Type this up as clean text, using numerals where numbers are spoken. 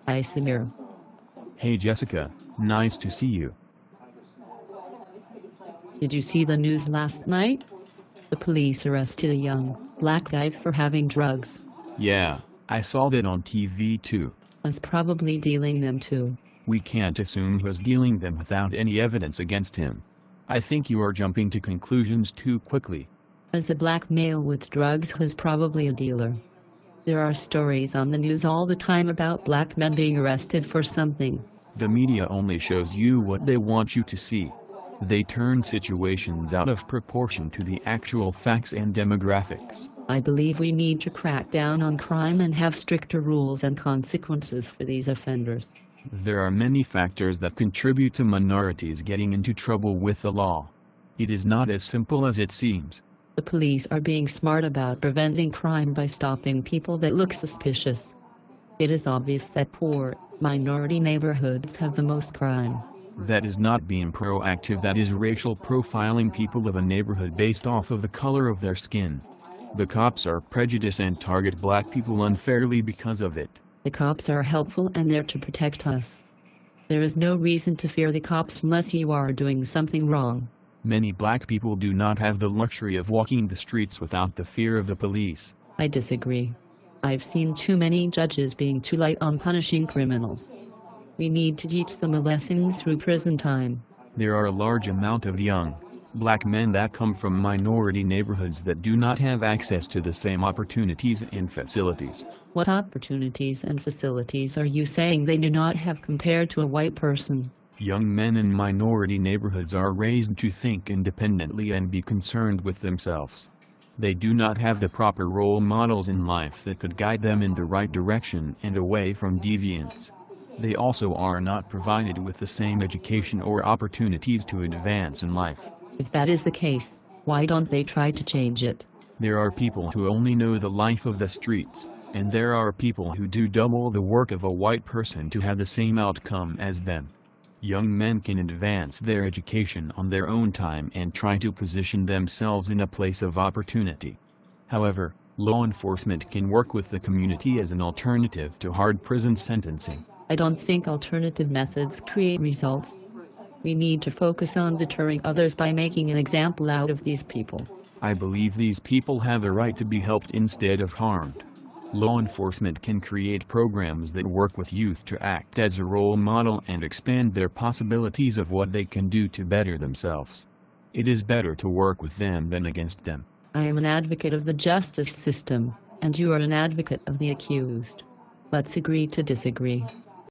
Hi Samir. Hey Jessica, nice to see you. Did you see the news last night? The police arrested a young, black guy for having drugs. Yeah, I saw that on TV too. Was probably dealing them too. We can't assume he was dealing them without any evidence against him. I think you are jumping to conclusions too quickly. As a black male with drugs was probably a dealer. There are stories on the news all the time about black men being arrested for something. The media only shows you what they want you to see. They turn situations out of proportion to the actual facts and demographics. I believe we need to crack down on crime and have stricter rules and consequences for these offenders. There are many factors that contribute to minorities getting into trouble with the law. It is not as simple as it seems. The police are being smart about preventing crime by stopping people that look suspicious. It is obvious that poor, minority neighborhoods have the most crime. That is not being proactive, that is racial profiling people of a neighborhood based off of the color of their skin. The cops are prejudiced and target black people unfairly because of it. The cops are helpful and there to protect us. There is no reason to fear the cops unless you are doing something wrong. Many black people do not have the luxury of walking the streets without the fear of the police. I disagree. I've seen too many judges being too light on punishing criminals. We need to teach them a lesson through prison time. There are a large amount of young, black men that come from minority neighborhoods that do not have access to the same opportunities and facilities. What opportunities and facilities are you saying they do not have compared to a white person? Young men in minority neighborhoods are raised to think independently and be concerned with themselves. They do not have the proper role models in life that could guide them in the right direction and away from deviance. They also are not provided with the same education or opportunities to advance in life. If that is the case, why don't they try to change it? There are people who only know the life of the streets, and there are people who do double the work of a white person to have the same outcome as them. Young men can advance their education on their own time and try to position themselves in a place of opportunity. However, law enforcement can work with the community as an alternative to hard prison sentencing. I don't think alternative methods create results. We need to focus on deterring others by making an example out of these people. I believe these people have a right to be helped instead of harmed. Law enforcement can create programs that work with youth to act as a role model and expand their possibilities of what they can do to better themselves. It is better to work with them than against them. I am an advocate of the justice system, and you are an advocate of the accused. Let's agree to disagree.